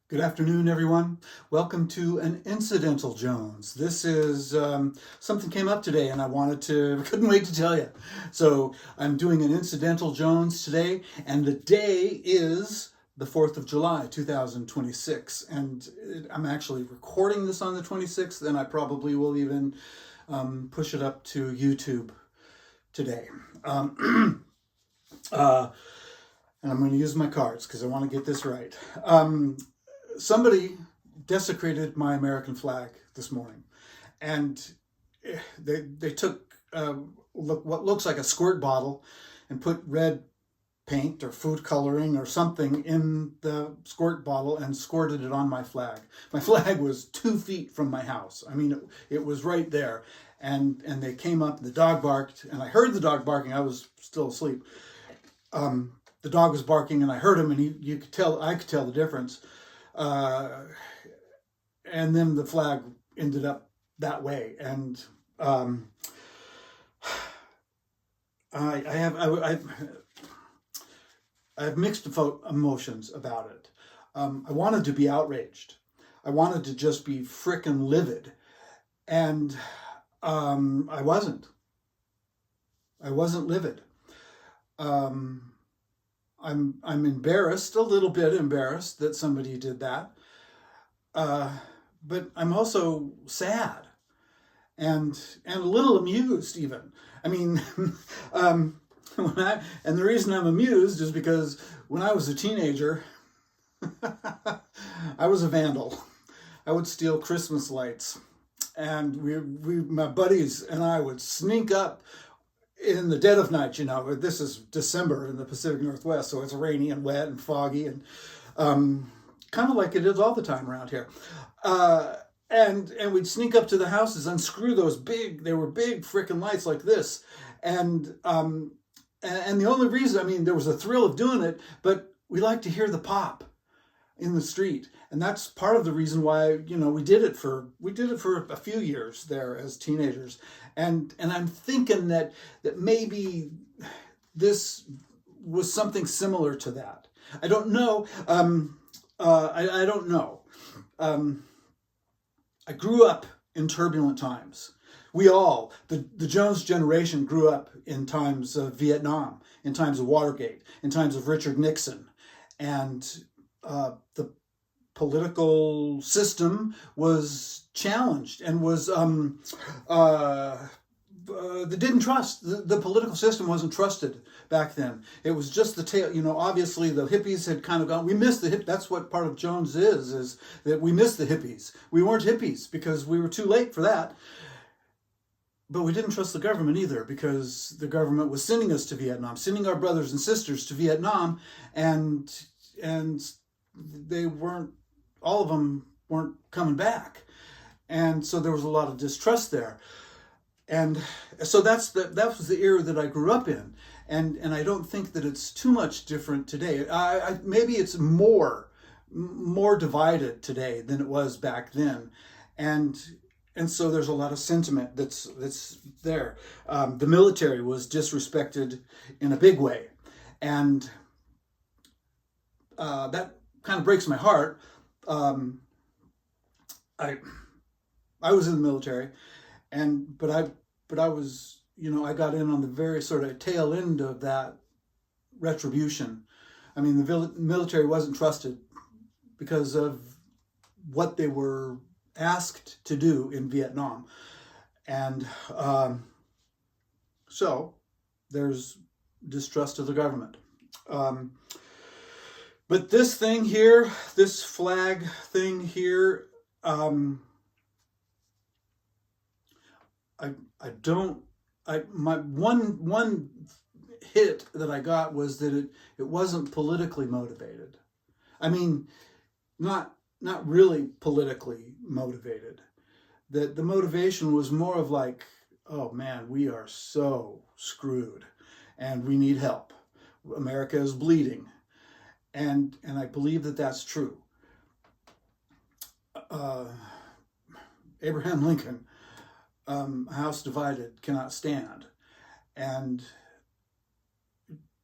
Good afternoon, everyone. Welcome to an Incidental Jones. This is something came up today and couldn't wait to tell you. So I'm doing an Incidental Jones today, and the day is the 4th of July, 2026. And I'm actually recording this on the 26th, and I probably will even push it up to YouTube today. And I'm going to use my cards because I want to get this right. Somebody desecrated my American flag this morning, and they took what looks like a squirt bottle and put red paint or food coloring or something in the squirt bottle and squirted it on my flag. My flag was 2 feet from my house. I mean, it was right there, and they came up. The dog barked, and I heard the dog barking. I was still asleep. The dog was barking, and I heard him, and I could tell the difference. And then the flag ended up that way, and I have mixed emotions about it. I wanted to be outraged. I wanted to just be frickin' livid, and I wasn't. I wasn't livid. I'm embarrassed, a little bit embarrassed that somebody did that. But I'm also sad and a little amused even. I mean, and the reason I'm amused is because when I was a teenager, I was a vandal. I would steal Christmas lights, and my buddies and I would sneak up in the dead of night. This is December in the Pacific Northwest, so it's rainy and wet and foggy, and kind of like it is all the time around here. And we'd sneak up to the houses, unscrew those they were big freaking lights like this, and the only reason, there was a thrill of doing it, but we like to hear the pop in the street, and that's part of the reason why we did it for a few years there as teenagers, and I'm thinking that maybe this was something similar to that. I don't know. I don't know. I grew up in turbulent times. We all, the Jones generation, grew up in times of Vietnam, in times of Watergate, in times of Richard Nixon, and the political system was challenged and was they didn't trust. The political system wasn't trusted back then. It was just the tail. Obviously the hippies had kind of gone. We missed the hip. That's what part of Jones is that we missed the hippies. We weren't hippies because we were too late for that. But we didn't trust the government either, because the government was sending us to Vietnam, sending our brothers and sisters to Vietnam, and they weren't. All of them weren't coming back, and so there was a lot of distrust there. And so that was the era that I grew up in, and I don't think that it's too much different today. Maybe it's more divided today than it was back then, and so there's a lot of sentiment that's there. The military was disrespected in a big way, and that kind of breaks my heart. I was in the military, but I was, I got in on the very sort of tail end of that retribution. The military wasn't trusted because of what they were asked to do in Vietnam, and so there's distrust of the government. But this thing here, this flag thing here, my one hit that I got was that it wasn't politically motivated. Not really politically motivated. That the motivation was more of like, oh man, we are so screwed and we need help. America is bleeding. And I believe that that's true. Abraham Lincoln, a house divided cannot stand, and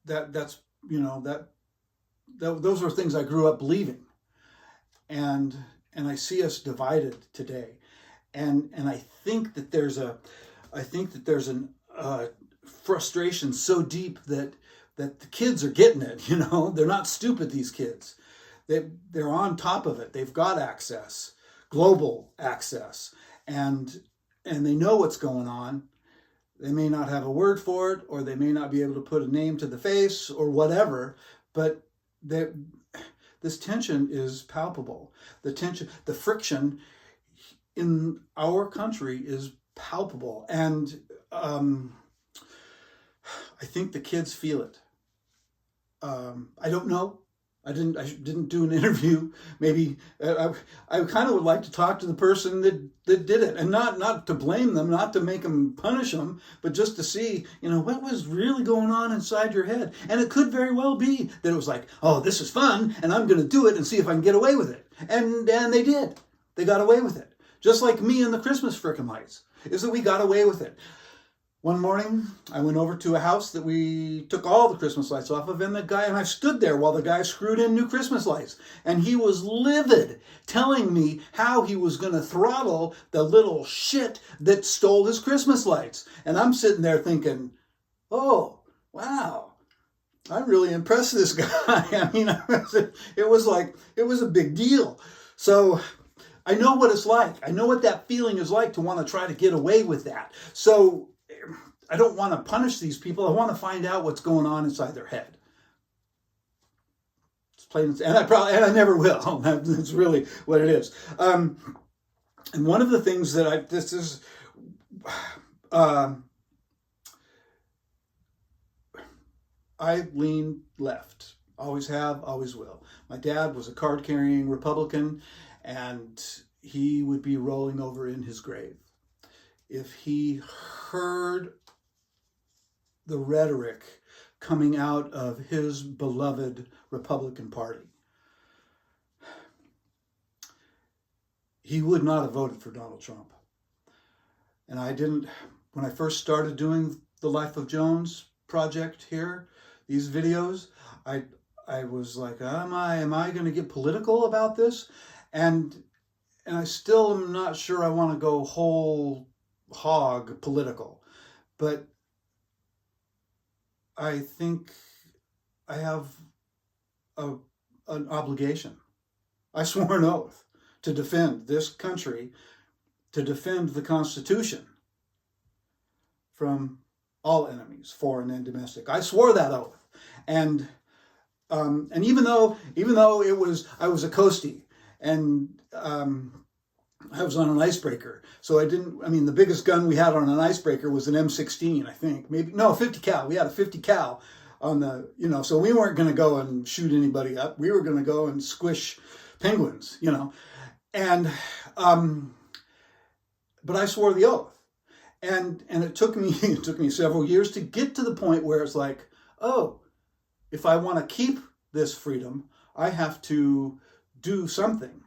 that's those are things I grew up believing, and I see us divided today, and I think that there's an frustration so deep that the kids are getting it. You know, they're not stupid. These kids, they're on top of it. They've got access, global access, and they know what's going on. They may not have a word for it, or they may not be able to put a name to the face or whatever, but this tension is palpable. The tension, the friction in our country is palpable. And I think the kids feel it. I don't know. I didn't do an interview. Maybe I kind of would like to talk to the person that did it, and not to blame them, not to make them punish them, but just to see, you know, what was really going on inside your head. And it could very well be that it was like, oh, this is fun, and I'm going to do it and see if I can get away with it. And they did. They got away with it. Just like me and the Christmas frickin' lights, is that we got away with it. One morning, I went over to a house that we took all the Christmas lights off of, and I stood there while the guy screwed in new Christmas lights. And he was livid, telling me how he was going to throttle the little shit that stole his Christmas lights. And I'm sitting there thinking, oh, wow, I'm really impressed this guy. I mean, it was a big deal. So I know what it's like. I know what that feeling is like to want to try to get away with that. So I don't want to punish these people. I want to find out what's going on inside their head. It's plain, and I never will. That's really what it is. And one of the things that I lean left. Always have, always will. My dad was a card-carrying Republican, and he would be rolling over in his grave if he heard the rhetoric coming out of his beloved Republican Party. He would not have voted for Donald Trump. And I didn't, when I first started doing the Life of Jones project here, these videos, I was like, am I going to get political about this? And I still am not sure I want to go whole hog political, but I think I have an obligation. I swore an oath to defend this country, to defend the Constitution from all enemies, foreign and domestic. I swore that oath, and even though I was a coastie, and I was on an icebreaker, so the biggest gun we had on an icebreaker was an M16, I think. 50 cal. We had a 50 cal on the, so we weren't going to go and shoot anybody up. We were going to go and squish penguins, and, but I swore the oath. And it took me several years to get to the point where it's like, oh, if I want to keep this freedom, I have to do something.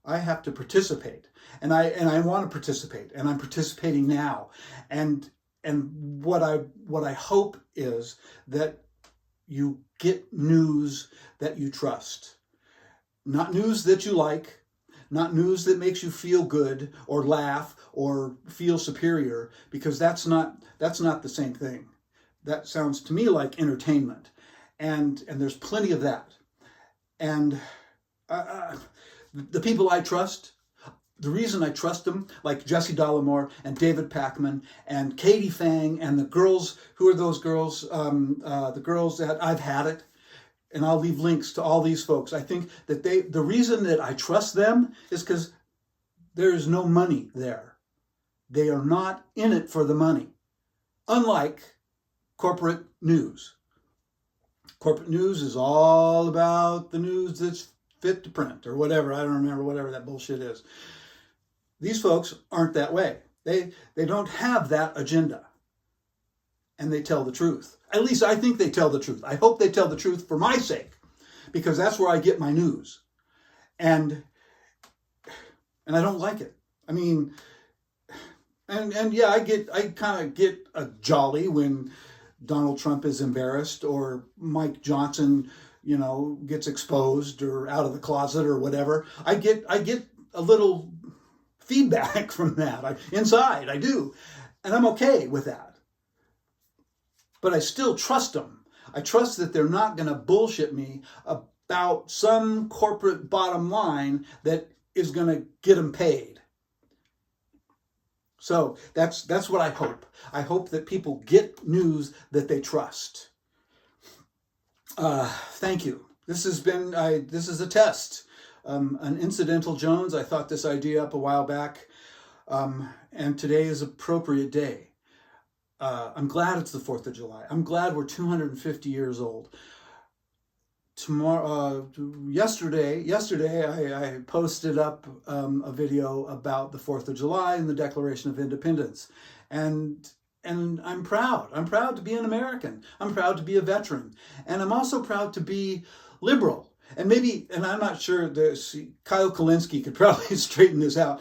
I have to participate, and I want to participate, and I'm participating now. And what I hope is that you get news that you trust, not news that you like, not news that makes you feel good or laugh or feel superior, because that's not the same thing. That sounds to me like entertainment, and there's plenty of that. And the people I trust, the reason I trust them, like Jesse Dollimore and David Pakman and Katie Fang and the girls, who are those girls? The girls that I've Had It, and I'll leave links to all these folks. I think that the reason that I trust them is because there is no money there. They are not in it for the money, unlike corporate news. Corporate news is all about the news that's fit to print or whatever. I don't remember, whatever that bullshit is. These folks aren't that way. They don't have that agenda. And they tell the truth. At least I think they tell the truth. I hope they tell the truth for my sake, because that's where I get my news. And I don't like it. I mean, and yeah, I kind of get a jolly when Donald Trump is embarrassed, or Mike Johnson you know, gets exposed or out of the closet or whatever, I get a little feedback from that. Inside, I do. And I'm okay with that. But I still trust them. I trust that they're not going to bullshit me about some corporate bottom line that is going to get them paid. So that's what I hope. I hope that people get news that they trust. Thank you. This has been, this is a test. An incidental Jones. I thought this idea up a while back. And today is an appropriate day. I'm glad it's the 4th of July. I'm glad we're 250 years old. Yesterday I posted up a video about the 4th of July and the Declaration of Independence. And I'm proud. I'm proud to be an American. I'm proud to be a veteran. And I'm also proud to be liberal. And maybe, and I'm not sure, Kyle Kulinski could probably straighten this out.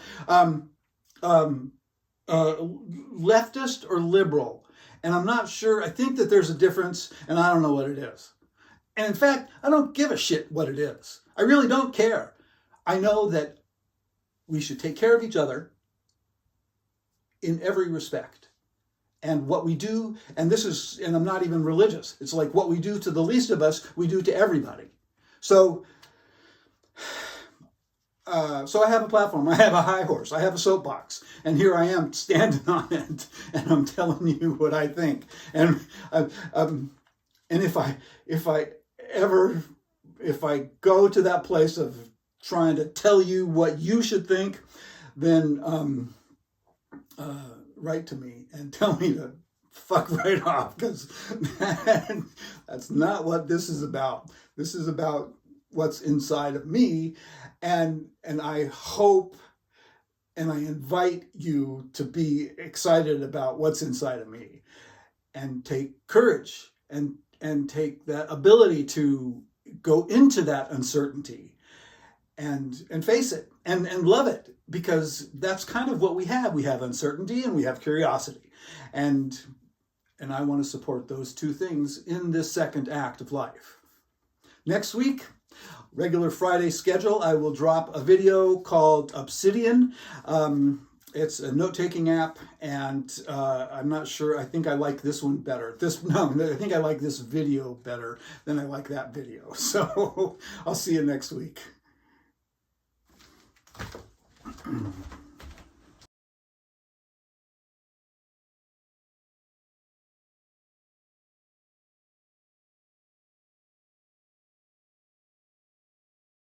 Leftist or liberal. And I'm not sure. I think that there's a difference, and I don't know what it is. And in fact, I don't give a shit what it is. I really don't care. I know that we should take care of each other in every respect. And what we do, and I'm not even religious. It's like what we do to the least of us, we do to everybody. So I have a platform, I have a high horse, I have a soapbox, and here I am standing on it, and I'm telling you what I think. And if I go to that place of trying to tell you what you should think, then write to me and tell me to fuck right off, because that's not what this is about. This is about what's inside of me, and I hope and I invite you to be excited about what's inside of me, and take courage and take that ability to go into that uncertainty and face it and love it, because that's kind of what we have. We have uncertainty and we have curiosity, and I want to support those two things in this second act of life. Next week, regular Friday schedule, I will drop a video called Obsidian. It's a note-taking app, and I'm not sure. I think I like this one better. I think I like this video better than I like that video. So I'll see you next week.